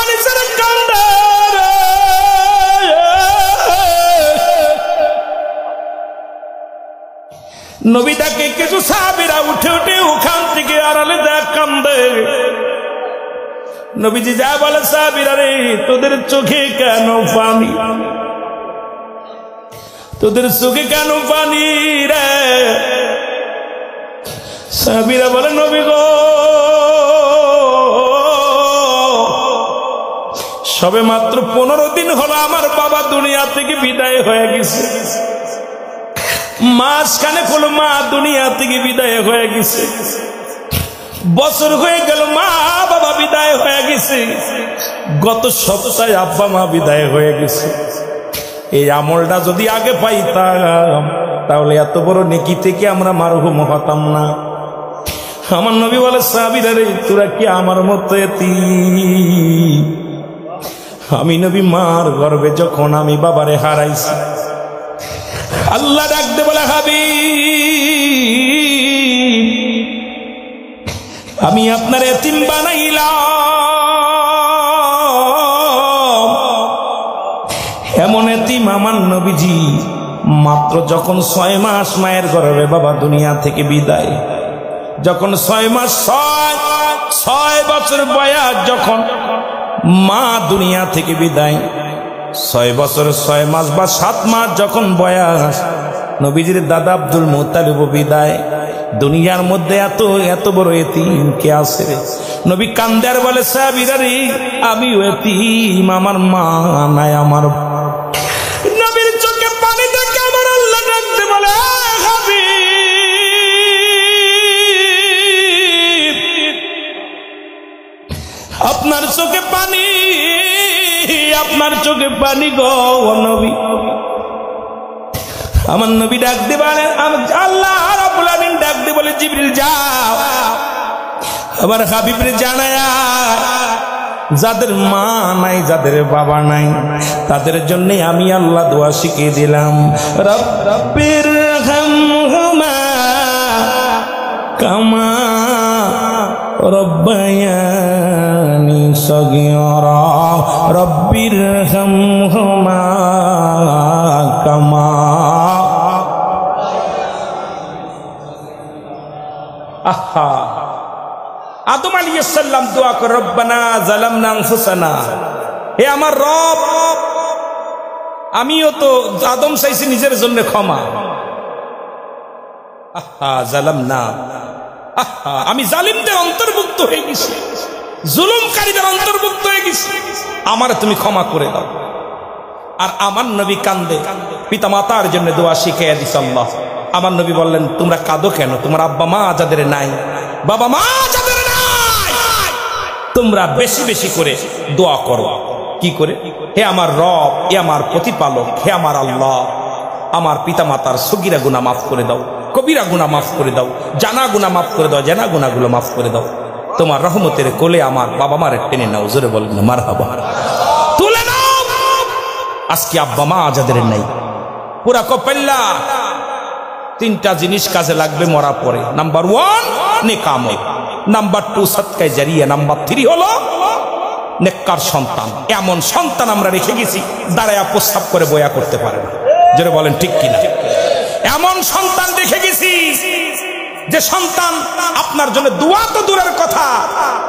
পানি ছেড়ে কান্দে। নবীটাকে কিছু সাহাবীরা উঠে উঠে ওখান থেকে আড়ালে দেখ কান্দে। নবীজি যা বলে, সাহাবীরা রে, তোদের চোখে কেন পানি? তোদের চোখে কেন পানি রে? সাহাবীরা বলে, নবী গো, সবে মাত্র 15 দিন হলো আমার বাবা দুনিয়া থেকে বিদায় হয়ে গেছে। মাসখানে হলো মা দুনিয়া থেকে বিদায় হয়ে গেছে। বছর হয়ে গেল মা বাবা বিদায় হয়ে গেছে। গত সপ্তাহে আব্বা মা বিদায় হয়ে গেছে। এই আমলটা যদি আগে পাইতাম তাহলে এত বড় নেকি থেকে আমরা মারহুম হতাম না। আমার নবী বলে, সাহাবীরা রে, তোরা কি আমার মতো এতিম? আমি নবী মার গর্ভে যখন আমি বাবারে হারাইছি, আল্লাহ ডাকতে বলে, হাবিব, আমি আপনার এতিম বানাইলাম। এমন এতিম আমার নবীজি মাত্র যখন 6 মাস মায়ের গর্ভে বাবা দুনিয়া থেকে বিদায়, যখন 6 মাস 6 বছর বয়স, যখন মা দুনিয়া থেকে বিদায়, 6 বছর 6 মাস বা 7 মাস যখন বয়স, নবীজির দাদা আব্দুল মুত্তালিব বিদায়। দুনিয়ার মধ্যে এত বড় এতিম কে আছে? নবী কান্দার বলে, সাহাবীরা রে, আমি এতিম, আমার মা নাই। আমার নবীর চোখে পানি দেখে আমার আল্লাহ ডাকতে বলে, হাবিব, আপনার চোখে পানি, আপনার চোখে পানি গো নবী। আমার নবী ডাকতে বলে, আল্লাহ রাব্বুল আলামিন ডাকতে বলে, জিবরিল যাও আমার হাবিবরে জানায়া, যাদের মা নাই, যাদের বাবা নাই, তাদের জন্য আমি আল্লাহ দোয়া শিখিয়ে দিলাম, রব্বির হামহুমা কামা রব্বায়ানি সগীরা, রব্বির হামহুমা কামা। আহা, আদম আলাইহিস সালাম দোয়া করে, রব্বানা যালামনা আনফুসানা, হে আমার রব, আমিও তো আদম চাইছি নিজের জন্য ক্ষমা। আহা, যালামনা, আহা, আমি জালিমদের অন্তর্ভুক্ত হয়ে গেছি, জুলুমকারীদের অন্তর্ভুক্ত হয়ে গেছি, আমার তুমি ক্ষমা করে দাও। আর আমার নবী কান্দে, পিতা মাতার জন্য দোয়া শিখিয়ে দিছে আল্লাহ। আমার নবী বললেন, তোমরা কাঁদো কেন? তোমার আব্বা মা যাদের নাই, বাবা মা যাদের নাই, তোমরা বেশি বেশি করে দোয়া করো। কি করে? হে আমার রব, হে আমার প্রতিপালক, হে আমার আল্লাহ, আমার পিতা মাতার সগীরা গুনাহ মাফ করে দাও, কবিরা গুনাহ মাফ করে দাও, জানা গুনাহ মাফ করে দাও, জানা গুনাহগুলো মাফ করে দাও। তোমার রহমতের কোলে আমার বাবা মার টেনে নাও, জোরে বলেন মারহাবা, তুলে নাও। আজকে আব্বা মা যাদের নাই, পুরা কপাল্লা 3টা জিনিস কাজে লাগবে মরা পরে। নাম্বার 1 নেকামত, নাম্বার 2 সাদকায়ে জারিয়া, নাম্বার 3 হলো নেককার সন্তান। এমন সন্তান আমরা রেখে গেছি দাঁড়ায়া প্রস্তাব করে বয়া করতে পারে না, জোরে বলেন ঠিক কিনা? এমন সন্তান রেখে গেছি যে সন্তান আপনার জন্য দোয়া তো দূরের কথা,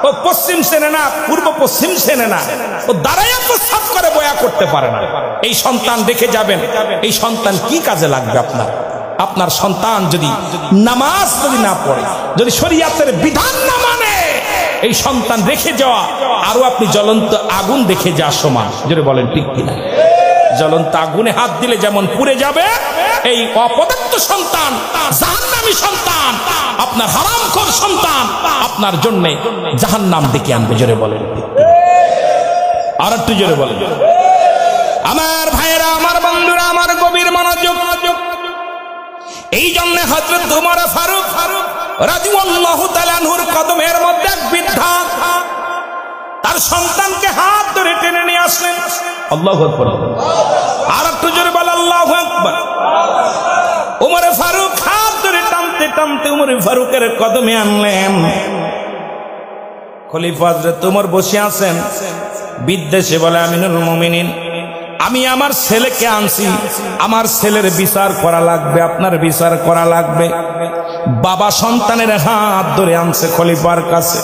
ও পশ্চিম চেনে না, পূর্ব পশ্চিম চেনে না, ও দাঁড়ায়া প্রস্তাব করে বয়া করতে পারে না। এই সন্তান রেখে যাবেন, এই সন্তান কি কাজে লাগবে আপনার? আপনার সন্তান যদি নামাজ যদি না পড়ে, যদি শরীয়তের বিধান না মানে, এই সন্তান রেখে যাওয়া আরো আপনি জ্বলন্ত আগুন দেখে যাওয়া সমান, জোরে বলেন ঠিক কিনা? জ্বলন্ত আগুনে হাত দিলে যেমন পুড়ে যাবে, এই অপদার্থ সন্তান, জাহান্নামী সন্তান, আপনার হারামখোর সন্তান আপনার জন্য জাহান্নাম ডেকে আনবে, জোরে বলেন। আর একটু জোরে বলেন। আমার ভাইয়েরা, আমার বন্ধুরা, আমার গভীর মনোযোগ। এই জন্য হযরত ওমর ফারুক রাদিয়াল্লাহু তাআলা আনহুর কদমের মধ্যে এক বৃদ্ধা তার সন্তানকে হাত ধরে টেনে নিয়ে আসলেন। আল্লাহু আকবার। আর একটু জোরে বল, আল্লাহু আকবার। ওমর ফারুক হাত ধরে টানতে টানতে ওমর ফারুকের কদমে আনলেন। খলিফা হযরত ওমর বসে আছেন, বিদ্বেষে বলে আমিনুল মুমিনিন, আমি আমার ছেলেকে আনছি, আমার ছেলের বিচার করা লাগবে, আপনার বিচার করা লাগবে। বাবা সন্তানের হাত ধরে আনছে খলিফার কাছে,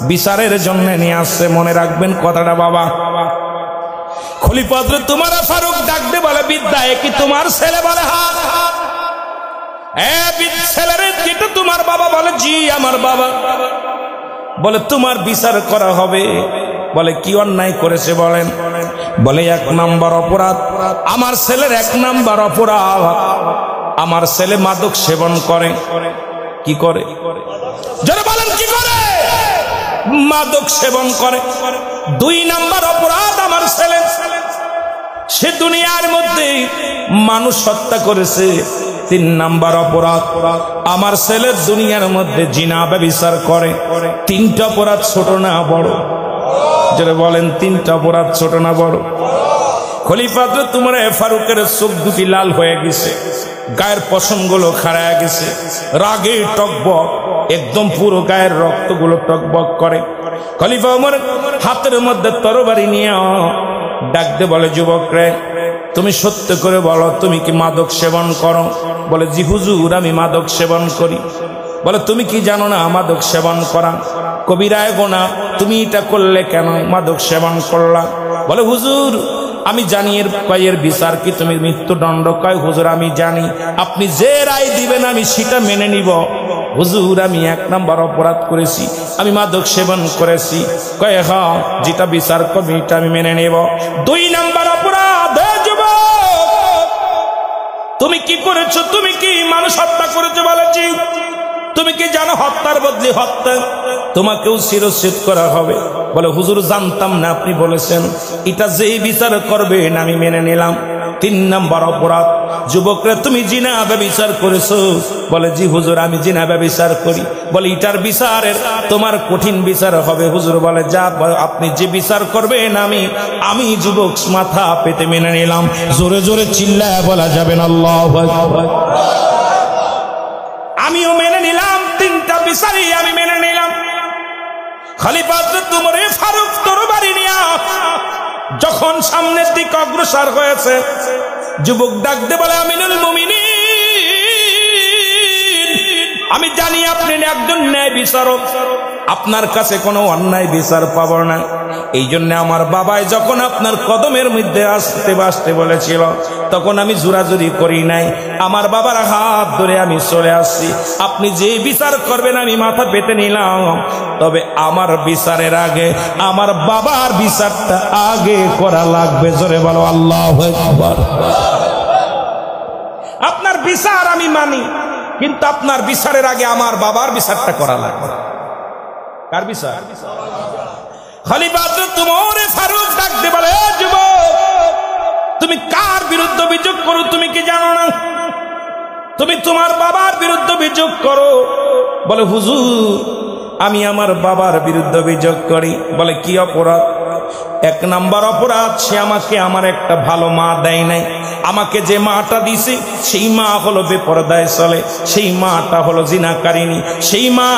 বিচারের জন্য নিয়ে আসছে। মনে রাখবেন কথাটা বাবা। খলিফা তোমার ফারুক ডাকতে বলে, বিদ্যা কি তোমার ছেলে? বলে হ্যাঁ। ছেলের যেটা তোমার বাবা? বলে জি আমার বাবা। বলে তোমার বিচার করা হবে। বলে কি অন্যায় করেছে বলেন? বলে 1 নাম্বার অপরাধ, আমার ছেলের 1 নাম্বার অপরাধ, আমার ছেলে মাদক সেবন করে। কি করে? যারা বলেন কি করে? মাদক সেবন করে। 2 নাম্বার অপরাধ, আমার ছেলে সে দুনিয়ার মধ্যে মানুষ হত্যা করেছে। 3 নাম্বার অপরাধ, আমার ছেলে দুনিয়ার মধ্যে জিনা ব্যভিচার করে। 3টা অপরাধ ছোট না বড়? যারা বলেন 3টা অপরাধ ছোট না বড়? খলিফা তোমার ফারুকের চোখ দুটি লাল হয়ে গেছে, গায়ের পশমগুলো খাড়ায় গেছে, রাগে টকবক, একদম পুরো গায়ের রক্তগুলো টকবক করে। খলিফা ওমর হাতের মধ্যে তরবারি নিয়ে ডাকতে বলে, যুবক রে, তুমি সত্য করে বলো, তুমি কি মাদক সেবন করো? বলে জি হুজুর, আমি মাদক সেবন করি। বলে তুমি কি জানো না মাদক সেবন করা কবিরায় গুনাহ? তুমি এটা করলে কেন? মাদক সেবন করলা? বলে হুজুর আমি জানি, এর পায়ের বিচার কি? তুমি মৃত্যুদণ্ড। কয় হুজুর আমি জানি, আপনি যে রায় দিবেন আমি সেটা মেনে নিব। হুজুর আমি 1 নাম্বার অপরাধ করেছি, আমি মাদক সেবন করেছি। কয় হ্যাঁ, যেটা বিচার করবে এটা আমি মেনে নেব। 2 নাম্বার অপরাধ, তুমি কি করেছো? তুমি কি মানুষ হত্যা করেছো? বলেছি। তুমি কি জানো হত্যার বদলে হত্যা, তোমাকেও শিরচ্ছেদ করা হবে? বলে হুজুর জানতাম না, আপনি বলেছেন। এটা যেই বিচার করবেন আমি মেনে নিলাম। 3 নাম্বার অপরাধ, যুবকরা তুমি জিনা ব্যভিচার করেছো? বলে জি হুজুর আমি জিনা ব্যভিচার করি। বলে এটার বিচারের তোমার কঠিন বিচার হবে। হুজুর বলে যা, আপনি যে বিচার করবেন আমি যুবক মাথা পেতে মেনে নিলাম। জোরে জোরে চিল্লায় বলা যাবে না আল্লাহু আকবার। আমিও মেনে নিলাম, 3টা বিচারই আমি মেনে নিলাম। খলিফা তোমার ফারুক তরবারি নিয়া যখন সামনের দিকে অগ্রসর হয়েছে, যুবক ডাকতে বলে, আমিনুল মুমিনিন, আমি জানি আপনি একজন ন্যায় বিচারক, আপনার কাছে কোনো অন্যায় বিচার পাবো না। এই জন্য আমার বাবাই যখন আপনার কদমের মধ্যে আসতে বাসতে বলেছিল, তখন আমি জোরাজুরি করি নাই, আমার বাবার হাত ধরে আমি চলে আসছি। আপনি যে বিচার করবেন আমি মাথা পেতে নিলাম, তবে আমার বিচারের আগে আমার বাবার বিচারটা আগে করা লাগবে। জোরে বলো আল্লাহু আকবার। আপনার বিচার আমি মানি, কিন্তু আপনার বিচারের আগে আমার বাবার বিচারটা করা লাগবে। কার বিচার? খলিফা তোমার ফারুক ডাকতে বলে, যুবক তুমি কার বিরুদ্ধে অভিযোগ করো? তুমি কি জানো না? তুমি তোমার বাবার বিরুদ্ধে অভিযোগ করো। বলে হুজুর আমি আমার বাবার বিরুদ্ধে অভিযোগ করি। বলে কি অপরাধ? 1 নাম্বার অপরাধ, সে আমাকে আমার একটা ভালো মা দেয় নাই। আমাকে যে মাটা দিছে সেই মা হলো বেপরদায় চলে, সেই মাটা হলো জিনাকারিনী, সেই মা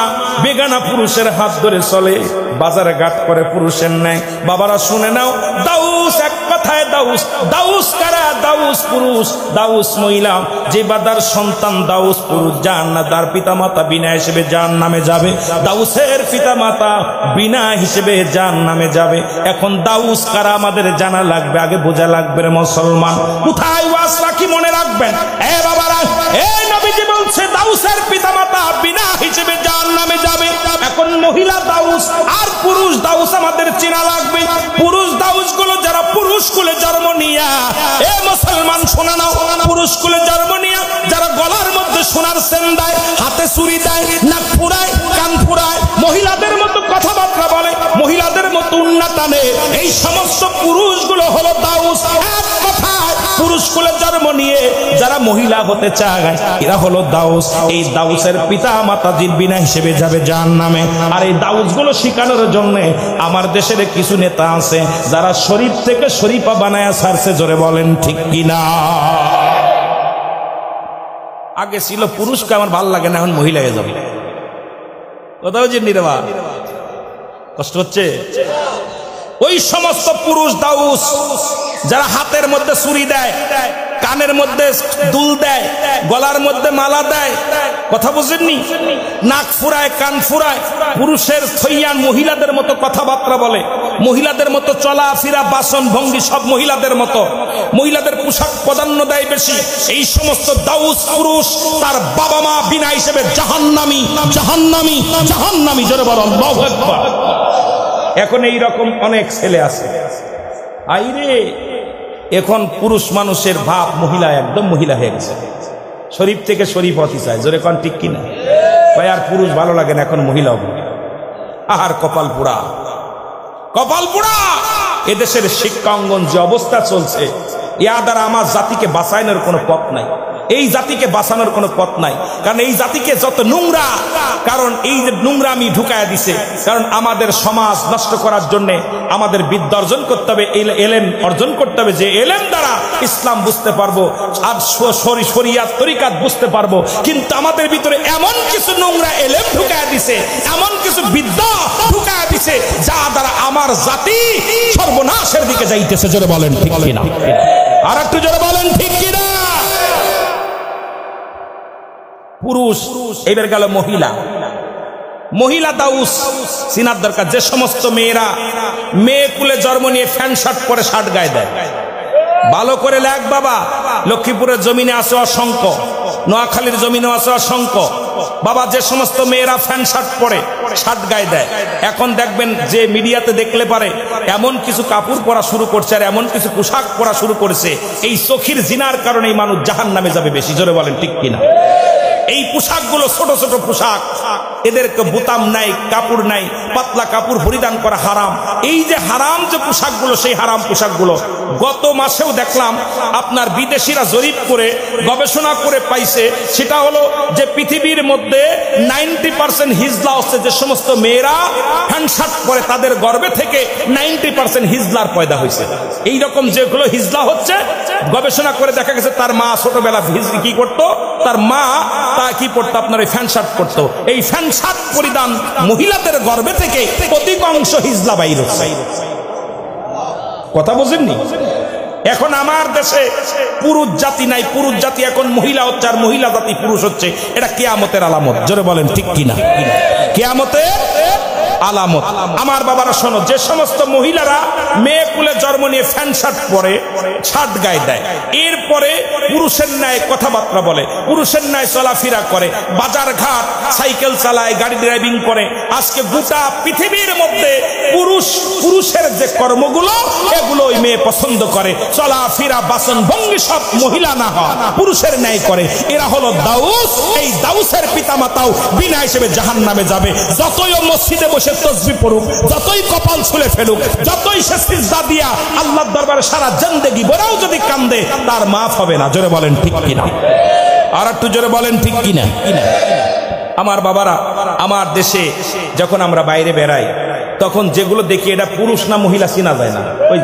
বেগানা পুরুষের হাত ধরে চলে, বাজারে ঘাট করে পুরুষের নেয়। বাবারা শুনে নাও, দাউস এক কথায় দাউস। দাউস কারা? দাউস পুরুষ, দাউস মহিলা। যে বাদার সন্তান দাউস পুরুষ, জান্নাতের পিতামাতা বিনা হিসেবে জাহান্নামে যাবে। দাউসের পিতামাতা বিনা হিসেবে জাহান্নামে যাবে। এখন দাউস কারা আমাদের জানা লাগবে, আগে বোঝা লাগবে রে মুসলমান। কোথায় ওয়াজ রাখি মনে রাখবেন। এ বাবারা, এই নবীজি বলছে দাউসের পিতামাতা বিনা হিসেবে জাহান্নামে যাবে। এখন মহিলা দাউস আর পুরুষ দাউস আমাদের চেনা লাগবে। পুরুষ দাউস গুলো যারা পুরুষ কুলে জন্ম নিয়া, এ মুসলমান শোনা নাও, পুরুষ কুলে জন্ম নিয়া যারা গলার মধ্যে সোনার চেন দেয়, হাতে চুরি দেয়, নাক ফুরায়, কান ফুরায়, মহিলাদের মতো কথাবার্তা বলে, মহিলাদের মতো উন্না টানে, এই সমস্ত পুরুষগুলো হলো দাউস। এক কথায় পুরুষ কুলে জন্ম নিয়ে যারা মহিলা হতে চায় এরা হলো দাউস। এই দাউসের পিতা মাতা বিনা হিসেবে যাবে জাহান্নামে। আর এই দাউসগুলো শিখানোর জন্য আমার দেশের কিছু নেতা আছে যারা শরীফ থেকে শরীফা বানায়া ছাড়ছে। জোরে বলেন ঠিক কিনা? আগে ছিল পুরুষকে আমার ভাল লাগে না, এখন মহিলা হয়ে যাবে। কোথাও যে নির্বা কষ্ট হচ্ছে। ওই সমস্ত পুরুষ দাউস যারা হাতের মধ্যে ছুরি দেয়, কানের মধ্যে দুল দেয়, গলার মধ্যে মালা দেয়, কথা বুঝেননি, নাক ফুরায়, কান ফুরায়, পুরুষের থইয়ান মহিলাদের মতো কথাবার্তা বলে, মহিলাদের মতো চলাফেরা, বাসন ভঙ্গি সব মহিলাদের মতো, মহিলাদের পোশাক প্রাধান্য দেয় বেশি, এই সমস্ত দাউস পুরুষ তার বাবা মা বিনা হিসেবে জাহান্নামী, জাহান্নামী, জাহান্নামী। জোরে বলো আল্লাহু আকবার। এখন এই রকম অনেক ছেলে আছে, আইরে এখন পুরুষ মানুষের ভাব মহিলা, একদম মহিলা হয়ে গেছে, শরীফ থেকে শরীফ হতে চায়। জোরে কোন ঠিক কিনা? ভাই আর পুরুষ ভালো লাগে না, এখন মহিলা হবে। আর কপাল পোড়া, কপাল পোড়া। এদেশের শিক্ষা অঙ্গন যে অবস্থা চলছে, ইয়া দ্বারা আমার জাতিকে বাঁচানোর কোনো পথ নাই, এই জাতিকে বাঁচানোর কোনো পথ নাই। কারণ এই জাতিকে যত নোংরা, কারণ এই যে নোংরা আমি ঢুকায়া দিছে, কারণ আমাদের সমাজ নষ্ট করার জন্য আমাদের বিদ্যা অর্জন করতে হবে, এলেম অর্জন করতে হবে, যে এলেম দ্বারা ইসলাম বুঝতে পারবো আর শরিয়াত তরিকাত বুঝতে পারবো। কিন্তু আমাদের ভিতরে এমন কিছু নোংরা এলেম ঢুকায়া দিছে, এমন কিছু বিদ্যা ঢুকায়া দিছে, যা দ্বারা আমার জাতি সর্বনাশের দিকে যাইতেছে। জোরে বলেন ঠিক কিনা? আর একটু জোরে বলেন ঠিক কিনা? পুরুষ, এবার গেল মহিলা। মহিলা দাউস সিনার দরকার। যে সমস্ত মেয়েরা মেয়ে কুলে জন্ম নিয়ে ফ্যান শার্ট পরে, শার্ট গায়ে দেয়, ভালো করে লেখ বাবা, লক্ষ্মীপুরের জমিনে আছে অসংখ্য, নোয়াখালীর জমিনে আছে অসংখ্য বাবা, যে সমস্ত মেয়েরা ফ্যান শার্ট পরে, শার্ট গায়ে দেয়, এখন দেখবেন যে মিডিয়াতে দেখলে পারে এমন কিছু কাপড় পরা শুরু করছে আর এমন কিছু পোশাক পরা শুরু করেছে, এই চোখের জিনার কারণে এই মানুষ জাহান্নামে যাবে বেশি। জোরে বলেন ঠিক কিনা? এই পোশাকগুলো ছোট ছোট পোশাক, এদেরকে বোতাম নাই, কাপড় নাই, পাতলা কাপড় পরিধান করা হারাম। এই যে হারাম যে পোশাকগুলো, সেই হারাম পোশাকগুলো গত মাসেও দেখলাম আপনার বিদেশিরা জরিপ করে গবেষণা করে পাইছে, সেটা হলো যে পৃথিবীর মধ্যে 90% হিজলা হচ্ছে যে সমস্ত মেয়েরা প্যান্ট শার্ট পরে, তাদের গর্ভে থেকে 90% হিজলার পয়দা হয়েছে। এইরকম যেগুলো হিজলা হচ্ছে, গবেষণা করে দেখা গেছে তার মা ছোটবেলা কি করতো, তার মা তা কি পড়তো, আপনার এই ফ্যান শার্ট পড়তো। এই ফ্যান শার্ট পরিধান মহিলাদের গর্ভে থেকে অধিকাংশ হিজলা বাইর হচ্ছে। কথা বুঝেননি? এখন আমার দেশে পুরুষ জাতি নাই, পুরুষ জাতি এখন মহিলা হচ্ছে, আর মহিলা জাতি পুরুষ হচ্ছে। এটা কিয়ামতের আলামত। জোরে বলেন ঠিক কিনা? কিয়ামতের আলামত। আমার বাবারা শোনো, যে সমস্ত মহিলারা মেয়ে কুলে জন্ম নিয়ে ফ্যান শার্ট পরে, শার্ট গায়ে দেয়, এরপরে পুরুষের ন্যায় কথাবার্তা বলে, পুরুষের ন্যায় চলাফেরা করে, বাজার ঘাট সাইকেল চালায়, গাড়ি ড্রাইভিং করে, আজকে গোটা পৃথিবীর মধ্যে পুরুষের যে কর্মগুলো, এগুলো ওই মেয়ে পছন্দ করে। চলাফেরা, বাসন ভঙ্গি সব মহিলা না হয়, পুরুষের ন্যায় করে। এরা হলো দাউস। এই দাউসের পিতামাতাও বিনা হিসেবে জাহান্নামে যাবে। যতই মসজিদে বসে তসবিহ পড়ুক, যতই কপাল ছুলে ফেলুক, যতই সে সিজদা দিয়া আল্লাহর দরবারে সারা জিন্দেগি বড়াও যদি কান্দে, তার মাফ হবে না। জোরে বলেন ঠিক কিনা? আর একটু জোরে বলেন ঠিক কিনা? আমার বাবারা, আমার দেশে যখন আমরা বাইরে বেড়াই, তখন যেগুলো দেখি এটা পুরুষ না মহিলা চিনা যায় না। ওই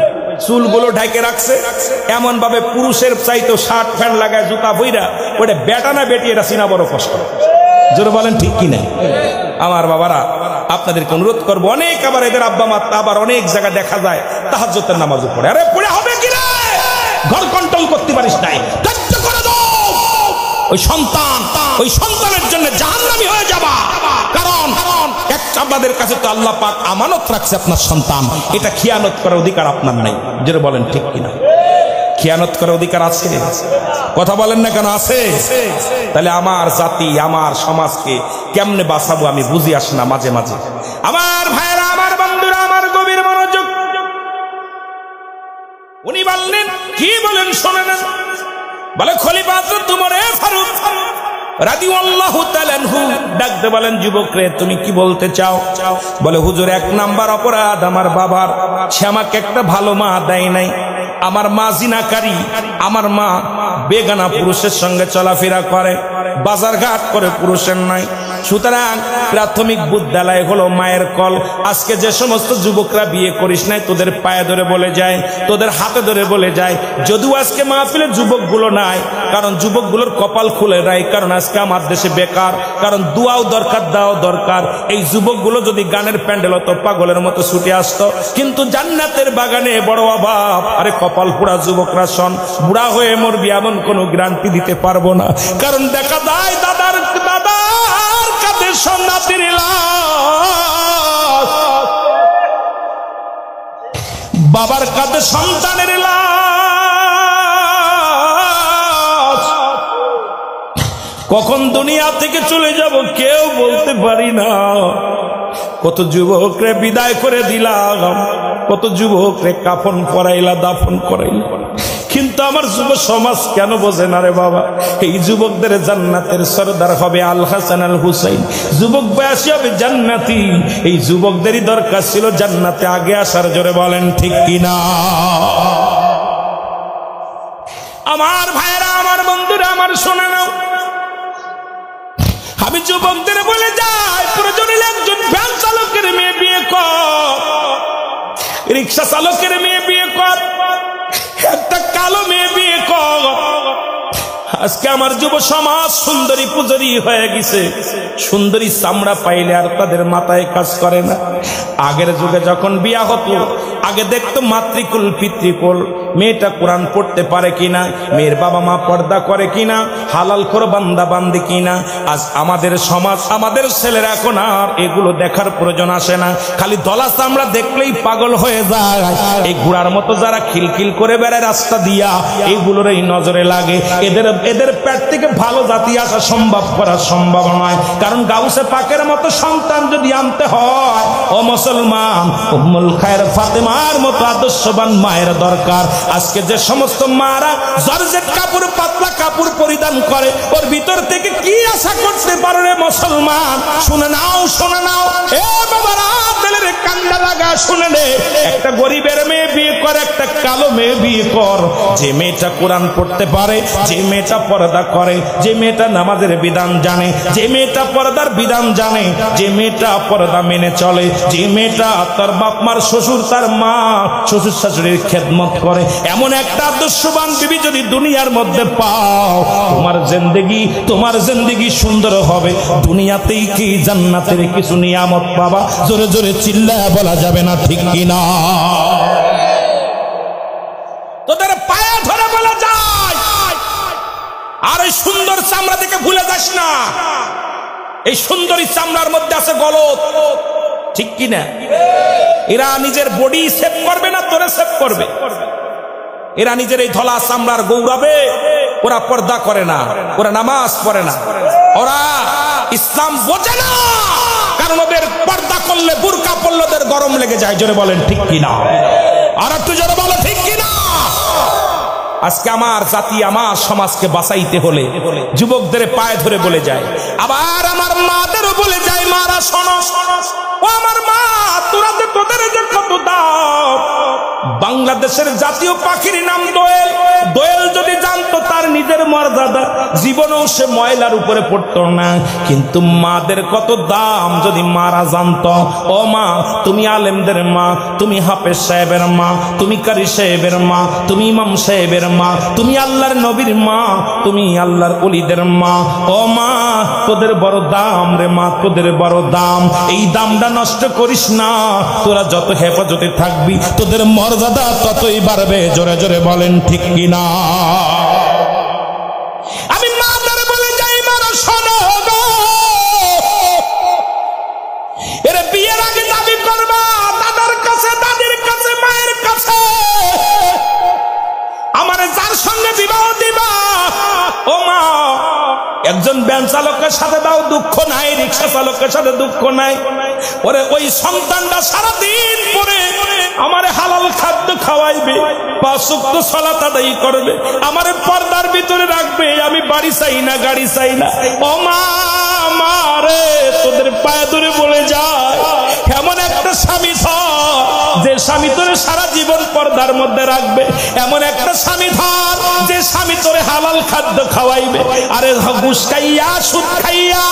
চুলগুলো ঢাকে রাখছে এমন ভাবে, পুরুষের চাইতো শার্ট প্যান্ট লাগায়, জুতা বইরা, ওটা বেটা না বেটি, এটা চিনা বড় কষ্ট। জোরে বলেন ঠিক কিনা? আমার বাবারা, আপনাদেরকে অনুরোধ করবো, অনেক আবার এদের আব্বা মা আবার অনেক জায়গায় দেখা যায় তাহাজ্জুদের নামাজও পড়ে। আরে পড়ে হবে কি রে? ঘর কন্ট্রোল করতে পারিস নাই, ত্যায্য করে দাও। ওই সন্তানের জন্য জাহান্নামী হয়ে যাবা। কারণ আপনাদের কাছে তো আল্লাহ পাক আমানত রাখছে আপনার সন্তান, এটা খিয়ানত করার অধিকার আপনার নাই। যেটা বলেন ঠিক কিনা? খিয়ানত করার অধিকার আছে? কথা বলেন না কেন? আছে। তাহলে আমার জাতি, আমার সমাজকে কেমনে বাঁচাবো আমি বুঝি আসে না মাঝে মাঝে। আমার ভাইরা, আমার বন্ধুরা, আমার গভীর মনোযোগ। উনি বললেন, কি বলেন শোনেন, বলে খলিফা হযরত ওমর ফারুক রাদিয়াল্লাহু তাআলা আনহু ডাকতে বলেন, যুবক রে, তুমি কি বলতে চাও? বলে, হুজুর, 1 নাম্বার অপরাধ আমার বাবার, সে আমাকে একটা ভালো মা দেয় নাই। আমার মা জিনাকারী, আমার মা বেগানা পুরুষের সঙ্গে চলাফেরা করে, বাজার ঘাট করে পুরুষের নাই। সুতরাং প্রাথমিক বিদ্যালয় হলো মায়ের কল। আজকে যে সমস্ত যুবকরা বিয়ে করিস নাই, তোদের পায়ে ধরে বলে যায়, তোদের হাতে ধরে বলে যায়, যদিও আজকে মাহফিলে যুবকগুলো নাই, কারণ যুবকগুলোর কপাল খুলে নাই, কারণ আজকে আমার দেশে বেকার, কারণ দুয়াও দরকার, দাও দরকার। এই যুবকগুলো যদি গানের প্যান্ডেল হতো পাগলের মতো ছুটে আসতো, কিন্তু জান্নাতের বাগানে বড় অভাব। আরে কপাল পোড়া যুবকরা শোন, বুড়া হয়ে মরবি এমন কোনো গ্যারান্টি দিতে পারবো না, কারণ দেখা যায় দাদার কাঁধে সন্ন্যাসীর লাশ, বাবার কাঁধে সন্তানের লাশ। কখন দুনিয়া থেকে চলে যাব কেউ বলতে পারি না। কত যুবকরে বিদায় করে দিলাম, কত যুবকরে কাফন পরাইলা, দাফন করাইলা, কিন্তু আমার যুব সমাজ কেন বোঝে না রে বাবা? এই যুবকদের জান্নাতের সরদার হবে আল হাসান আল হুসাইন, যুবক বয়সী হবে জান্নাতি। এই যুবকদেরই দরকার ছিল জান্নাতে আগে আসার। জোরে বলেন ঠিক কিনা? আমার ভাইরা, আমার বন্ধুরা, আমার শোনে নাও, আমি যুবকদের বলে যাই, প্রয়োজনে একজন ভ্যান চালকের মেয়ে বিয়ে কর, রিক্সা চালকের মেয়ে বিয়ে কর, একটা কালো মেয়ে বিয়ে কর। আজকে আমার যুব সমাজ সুন্দরী পূজারী হয়ে গেছে। সুন্দরী চামড়া পাইলে আর তাদের মাথায় কাজ করে না। আগের যুগে যখন বিয়া হতো, আগে দেখতো মাতৃকুল পিতৃকুল, মেয়েটা কোরআন পড়তে পারে কিনা, মেয়ের বাবা মা পর্দা করে কিনা, হালাল করে বান্দা বান্দি কিনা। আজ আমাদের সমাজ, আমাদের ছেলেরা এখন আর এগুলো দেখার প্রয়োজন আসে না, খালি দলা চামড়া দেখলেই পাগল হয়ে যায়। এই ঘোড়ার মতো যারা খিলখিল করে বেড়ায় রাস্তা দিয়া, এইগুলোর এই নজরে লাগে। এদের পেট থেকে ভালো জাতি আসা সম্ভব নয়, কারণ গাউসে পাকের মতো সন্তান যদি আনতে হয়, ও মুসলমান, উম্মুল খায়ের ফাতেমার মতো আদর্শবান মায়ের দরকার। আজকে যে সমস্ত মারা জর্জেট কাপড়, পাতলা কাপড় পরিধান করে, ওর ভিতর থেকে কি আশা করতে পারো রে মুসলমান? শুনে নাও, শুনে নাও, এ বাবারা, দিলের কান্না লাগা শুনে নে। একটা গরিবের মেয়ে বিয়ে কর, একটা কালো মেয়ে বিয়ে কর। যে মেয়েটা কোরআন পড়তে পারে, যে মেয়েটা পর্দা করে, যে মেয়েটা নামাজের বিধান জানে, যে মেয়েটা পর্দার বিধান জানে, যে মেয়েটা পর্দা মেনে চলে, যে মেয়েটা তার বাপ মার, শ্বশুর তার মা, শ্বশুর শাশুড়ির খেদমত করে, এমন একটা আদর্শবান বিবি যদি দুনিয়ার মধ্যে পাও, তোমার জিন্দেগি সুন্দর হবে। দুনিয়াতেই কি জান্নাতের কিছু নিয়ামত পাবা। জোরে জোরে চিল্লায় বলা যাবে না, ঠিক কিনা? তোদের পায়ে ধরে বলা যায়, আর এই সুন্দর চামড়া থেকে ভুলে যাস না। এই সুন্দরী চামড়ার মধ্যে আছে গলত, ঠিক কিনা? এরা নিজের বডি সেভ করবে না, তোরে সেভ করবে। এরা নিজের এই ধলা চামড়ার গৌরবে ওরা পর্দা করে না, ওরা নামাজ পড়ে না, ওরা ইসলাম বোঝে না, কারণ ওদের পর্দা করলে, বুরকা পড়লে ওদের গরম লেগে যায়। জোরে বলেন ঠিক কিনা? আর একটু জোরে বলো ঠিক কিনা? আজকে আমার জাতি, আমার সমাজকে বাঁচাইতে হলে যুবকদের পায়ে ধরে বলে যায়, আবার আমার মাদেরও বলে যায়, মারা শোনো, ও আমার মা, তোদের যে কত দাম। বাংলাদেশের জাতীয় পাখির নাম দোয়েল। দোয়েল যদি জানতো তার নিজের মর্যাদা, জীবনেও সে ময়লার উপরে পড়তো না। কিন্তু মাদের কত দাম যদি মারা জানতো। ও মা, তুমি আলেমদের মা, তুমি হাফেজ সাহেবের মা, তুমি কারি সাহেবের মা, তুমি ইমাম সাহেবের মা, তুমি আল্লাহর নবীর মা, তুমি আল্লাহর ওলিদের মা। ও মা, তোদের বড় দাম রে মা, তোদের বড় দাম। এই দামটা নষ্ট করিস না। তোরা যত হেফাজতে থাকবি, তোদের মর্যাদা ততই বাড়বে। জোরে জোরে বলেন ঠিক কিনা? আমি মাদের বলে যাই, মারা শোনো গো, এর বিয়ের আগে দাবি করবা দাদার কাছে, দাদির কাছে, মায়ের কাছে, আমার যার সঙ্গে বিবাহ দিবা, ও মা, একজন ভ্যান চালকের সাথে দাও, দুঃখ নাই, রিক্সা চালকের সাথে দুঃখ নাই। ওরে ওই সন্তানটা সারাদিন পরে আমারে হালাল খাদ্য খাওয়াইবে, 5 ওয়াক্ত সালাত আদায় করবে, আমারে পর্দার ভিতরে রাখবে। আমি বাড়ি চাই না, গাড়ি চাই না। ও মা, মারে, তোদের পায়ে ধরে বলে যায়, এমন একটা স্বামী ধর, যে স্বামী তোরে সারা জীবন পর্দার মধ্যে রাখবে। এমন একটা স্বামী ধর, যে স্বামী তোরে হালাল খাদ্য খাওয়াইবে। আরে ঘুষ খাইয়া, সুদ খাইয়া,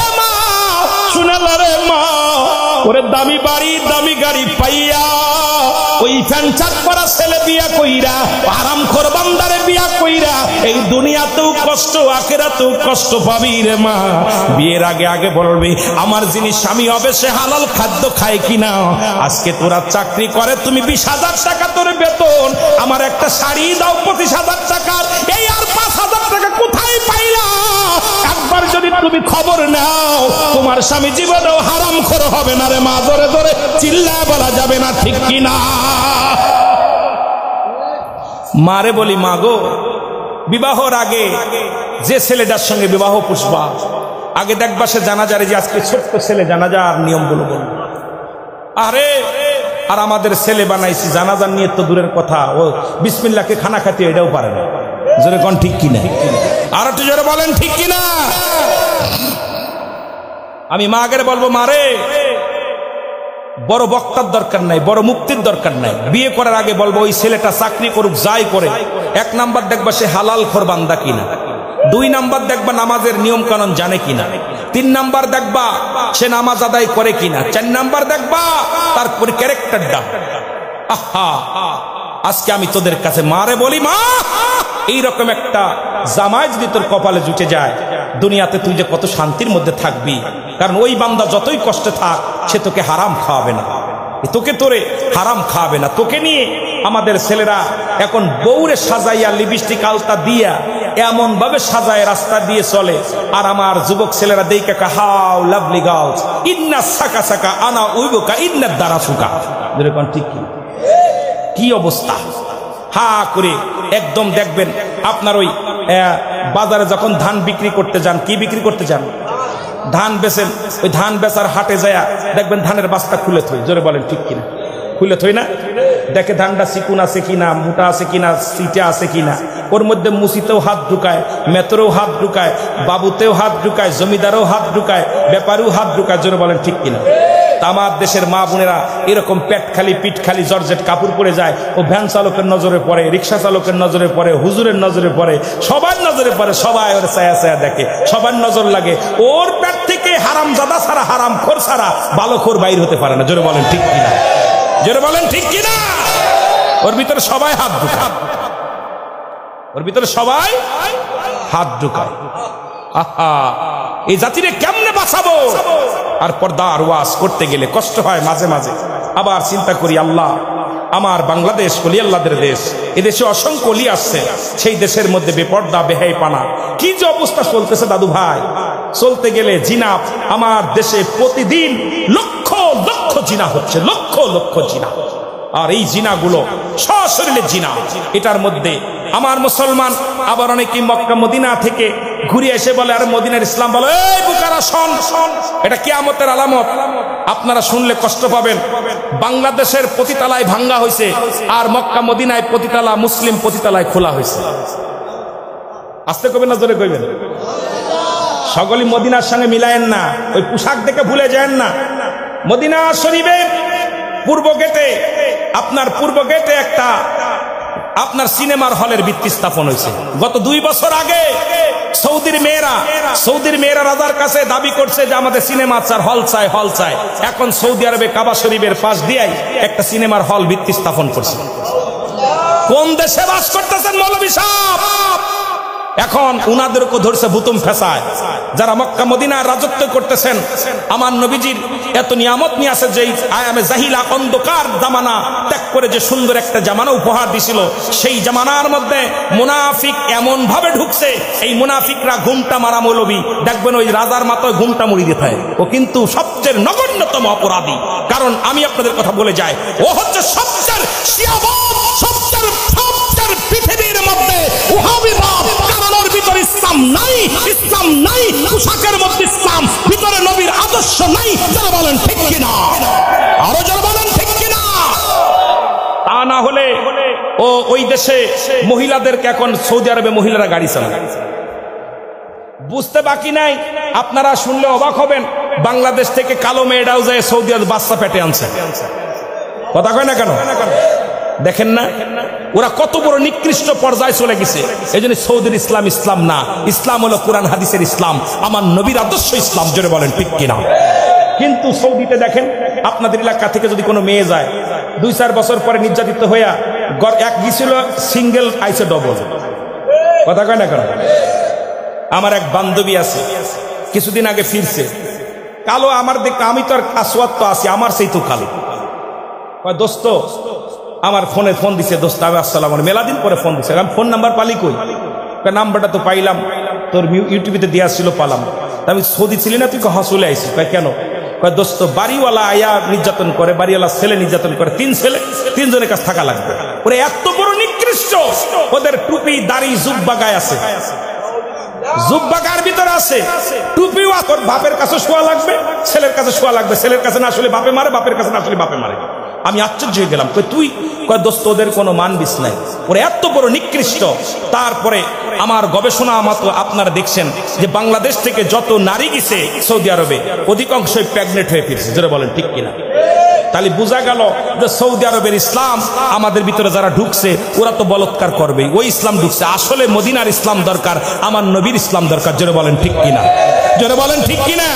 এ মা, শুনালা রে মা, ওরে দামি বাড়ি দামি গাড়ি পাইয়া ওই ফ্যানচাক করা ছেলে বিয়া কইরা, আরামখোর বান্দারে বিয়া কইরা এই দুনিয়াতেও কষ্ট আখিরাতেও কষ্ট পাবি রে মা। বিয়ের আগে আগে বলবি আমার যিনি স্বামী হবে সে হালাল খাদ্য খায় কিনা। আজকে তোরা চাকরি করে তুমি 20,000 টাকা তোর বেতন, আমার একটা শাড়ি দাও 25,000 টাকার, এই আর 5,000 টাকা কোথায় পাইলা? একবার যদি তুমি খবর নাও তোমার স্বামী জীবনেও হারামখোর হবে না রে মা। জোরে জোরে চিল্লায় বলা যাবে না, ঠিক কিনা? মারে বলি মা গো, বিবাহর আগে যে ছেলেটার সঙ্গে বিবাহ পুষবা আগে দেখবা সে জানাজারে যে আজকে ছোট্ট ছেলে জানাজার নিয়মগুলো বলবো। আরে আর আমাদের ছেলে বানাইছি জানাজার নিয়ে তো দূরের কথা, ও বিসমিল্লাহকে খানা খাতে এটাও পারে না। জোরে কোন ঠিক কিনা? আর একটু জোরে বলেন ঠিক কিনা? আমি মা আগে বলবো মারে, বড় বক্তার দরকার নাই, বড় মুক্তির দরকার নাই। বিয়ে করার আগে বলবো ওই ছেলেটা চাকরি করুক যাই করে, 1 নাম্বার দেখবা সে হালাল খোর বান্দা কিনা, 2 নাম্বার দেখবা নামাজের নিয়ম কানুন জানে কিনা, 3 নাম্বার দেখবা সে নামাজ আদায় করে কিনা, 4 নাম্বার দেখবা তার ক্যারেক্টারটা। আহা, আজকে আমি তোদের কাছে মারে বলি মা, এইরকম একটা জামাই যদি তোর কপালে জুটে যায় দুনিয়াতে তুই যে কত শান্তির মধ্যে থাকবি। কারণ ওই বান্দা যতই কষ্টে থাক সে তোকে হারাম খাওয়াবে না, তোকে তোরে হারাম খাওয়াবে না। তোকে নিয়ে আমাদের ছেলেরা এখন বউরে সাজাইয়া লিপস্টিক আলতা দিয়া এমন ভাবে সাজায় রাস্তা দিয়ে চলে, আর আমার যুবক ছেলেরা দেখে হাউ লাভলি গার্লস ইন্না সাকা সাকা আনা উইবুকা ইন্না দারাসুকা। যেরকম ঠিক কি অবস্থা, হা করে একদম দেখবেন আপনার ওই বাজারে যখন ধান বিক্রি করতে যান, কি বিক্রি করতে যান? ধান বেচেন, ওই ধান বেচার হাটে যায় দেখবেন ধানের বাস্তা খুলে থই। জোরে বলেন ঠিক কিনা? খুলে থই না, দেখে ধানটা চিকুন আছে কিনা, মোটা আছে কিনা, সিটা আছে কিনা। ওর মধ্যে মুসিতেও হাত ঢুকায়, মেতরেও হাত ঢুকায়, বাবুতেও হাত ঢুকায়, জমিদারও হাত ঢুকায়, ব্যাপারেও হাত ঢুকায়। জোরে বলেন ঠিক কিনা? আমার দেশের মা বোনেরা এরকম পেট খালি পিঠ খালি জর্জেট কাপড় পরে যায়, ও ভ্যান চালকের নজরে পড়ে, রিক্সা চালকের নজরে পড়ে, হুজুরের নজরে পড়ে, সবার নজরে পড়ে, সবাই ওর ছায়া ছায়া দেখে, সবার নজর লাগে। ওর পেট থেকে হারামজাদা ছাড়া, হারাম খোর ছাড়া ভালো খোর বাইর হতে পারে না। জোরে বলেন ঠিক কিনা? জোরে বলেন ঠিক কিনা? ওর ভিতরে সবাই হাত ঢুকায়, ওর ভিতরে সবাই হাত ঢুকায়। আহা, এই জাতিরে কেমনে বাঁচাবো? আর পর্দার ওয়াজ করতে গেলে কষ্ট হয় মাঝে মাঝে। আবার চিন্তা করি আল্লাহ, আমার বাংলাদেশ ওলি আল্লাহদের দেশ, এদেশে অসংখ্য ওলি আসছে, সেই দেশের মধ্যে বেপর্দা বেহাইপানা কি যে অবস্থা চলতেছে দাদু ভাই। চলতে গেলে জিনা, আমার দেশে প্রতিদিন লক্ষ লক্ষ জিনা হচ্ছে, লক্ষ লক্ষ জিনা। আর এই জিনাগুলো সশরীরে জিনা। এটার মধ্যে আমার মুসলমান আবার অনেকেই মক্কা মদিনা থেকে ঘুরে এসে বলে আর মদিনার ইসলাম বলে, এই বুকারা শোন, এটা কিয়ামতের আলামত। আপনারা শুনলে কষ্ট পাবেন। বাংলাদেশের প্রতিতলায় ভাঙ্গা হয়েছে, আর মক্কা মদিনায় প্রতিতলা মুসলিম প্রতিতলায় খোলা হয়েছে। আস্তে কইবেন না জোরে কইবেন? সকলেই মদিনার সঙ্গে মিলায়েন না, ওই পোশাক দেখে ভুলে যান না। মদিনা শরীফের পূর্ব গেটে, আপনার পূর্ব গেটে একটা আপনার সিনেমার হলের ভিত্তি স্থাপন হয়েছে গত 2 বছর আগে। সৌদির মেয়েরা রাজার কাছে দাবি করছে যে আমাদের সিনেমা চার হল চাই, হল চাই। এখন সৌদি আরবে কাবা শরীফের পাশ দিয়ে একটা সিনেমার হল ভিত্তি স্থাপন করছে। কোন দেশে বাস করতেছেন মৌলভী সাহেব? এখন উনাদেরকে ধরছে বুতুম ফেসায়, যারা মক্কা মদিনার রাজত্ব করতেছেন। আমার নবীজির এত নিয়ামত নিয়ে আছে, যে আয়ামে জাহিলা অন্ধকার জামানা ত্যাগ করে যে সুন্দর একটা জামানা উপহার দিছিল, সেই জামানার মধ্যে মুনাফিক এমন ভাবে ঢুকছে, এই মুনাফিকরা ঘুমটা মারা মৌলবী দেখবেন ওই রাজার মাথায় ঘুমটা মুড়ি দিতে হয়। ও কিন্তু সবচেয়ে নগণ্যতম অপরাধী। কারণ আমি আপনাদের কথা বলে যাই, ও হচ্ছে সবচেয়ে শিয়াবাদ, সবচেয়ে পৃথিবীর মধ্যে ওহাবিবাদ। ইসলাম নাই, ইসলাম নাই, পোশাকের মধ্যে ইসলাম, ভিতরে নবীর আদর্শ নাই। যারা বলেন ঠিক কিনা? আরো যারা বলেন ঠিক কিনা? তা না হলে ওই দেশে মহিলাদেরকে, এখন সৌদি আরবে মহিলারা গাড়ি চালায়, বুঝতে বাকি নাই। আপনারা শুনলে অবাক হবেন, বাংলাদেশ থেকে কালো মেয়েরাও যায় সৌদি আরব বাচ্চা পেটে আনছে। কথা কয় না কেন? দেখেন না ওরা কত বড় নিকৃষ্ট পর্যায়ে চলে গেছে। এই জন্য সৌদির ইসলাম ইসলাম না, ইসলাম হলো কোরআন হাদিসের ইসলাম, আমার নবীর আদর্শ ইসলাম। জোরে বলেন ঠিক কিনা? কিন্তু সৌদিতে দেখেন, আপনাদের এলাকা থেকে যদি কোনো মেয়ে যায় 2-4 বছর পরে নির্যাতিত হইয়া এক গিয়েছিল সিঙ্গেল আইসে ডবল। কথা কয় না কেন? আমার এক বান্ধবী আছে, কিছুদিন আগে ফিরছে, কালো আমার দেখতে, আমি তো আর আসওয়াত তো আছি, আমার সেই তো কালো। দোস্ত আমার ফোনে ফোন দিছে, দোস্ত আমি আসসালাম, মেলা দিন পরে ফোন দিছে। আমি ফোন নাম্বার পালি কই? নাম্বারটা তো পাইলাম, তোর ইউটিউবে দেওয়া ছিল, পালাম। আমি সৌদি ছিলি না? তুই চলে আইসি। কেন? দোস্ত বাড়িওয়ালা আয়া নির্যাতন করে, বাড়িওয়ালা ছেলে নির্যাতন করে, 3 ছেলে 3 জনের কাছে থাকা লাগবে। ওরে এত বড় নিকৃষ্ট, ওদের টুপি দাড়ি জুব্বা গায়ে আছে, জুব্বা গায়ের ভিতরে আছে, টুপিও তোর বাপের কাছে শোয়া লাগবে, ছেলের কাছে শোয়া লাগবে, ছেলের কাছে না আসলে বাপে মারে, বাপের কাছে না আসলে বাপে মারে। আমি আশ্চর্য হয়ে গেলাম। তুই দোস্ত ওদের কোনো মানবিস নাই, ওরা এত বড় নিকৃষ্ট। তারপরে আমার গবেষণা মতো আপনারা দেখছেন যে বাংলাদেশ থেকে যত নারী গেছে সৌদি আরবে অধিকাংশই প্রেগনেন্ট হয়ে ফিরছে। যেটা বলেন ঠিক কিনা? তাহলে বোঝা গেল যে সৌদি আরবের ইসলাম আমাদের ভিতরে যারা ঢুকছে ওরা তো বলৎকার করবে, ওই ইসলাম ঢুকছে। আসলে মদিনার ইসলাম দরকার, আমার নবীর ইসলাম দরকার। যেটা বলেন ঠিক কিনা? যেটা বলেন ঠিক কিনা?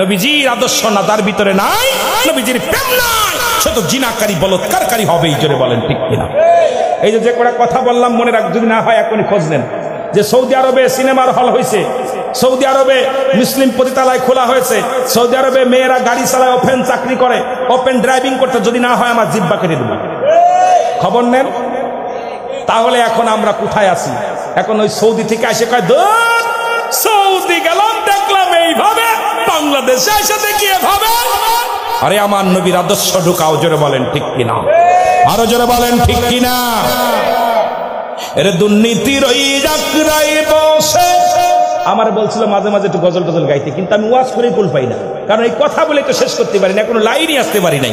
নবীজির আদর্শ না তার ভিতরে নাই, নবীজির প্রেম নাই, সে তো জিনাকারী বলৎকারী হবেই। জোরে বলেন ঠিক কিনা? এই যে কটা কথা বললাম মনে রাখ, যদি না হয় এখনই খোঁজ নেন যে সৌদি আরবে সিনেমার হল হয়েছে, সৌদি আরবে মুসলিম পতিতালয় খোলা হয়েছে, সৌদি আরবে মেয়েরা গাড়ি চালায়, ওপেন চাকরি করে, ওপেন ড্রাইভিং করতে। যদি না হয় আমার জিব্বা কেটে দেব। খবর নেন। তাহলে এখন আমরা কোথায় আছি? এখন ওই সৌদি থেকে এসে কয় দূর সৌদি গেলাম, দেখলাম এইভাবে, বাংলাদেশে এসে দেখি এভাবে। আরে আমার নবীর আদর্শ ঢুকাও। জোরে বলেন ঠিক কিনা? আরো জোরে বলেন ঠিক কিনা? এর দুর্নীতির ওই যাত্রায় বসে আমার বলছিল মাঝে মাঝে একটু গজল টজল গাইতে, কিন্তু আমি ওয়াজ করে কুল পাই না, কারণ এই কথা বলে তো শেষ করতে পারি না, কোনো লাইনই আসতে পারি নাই।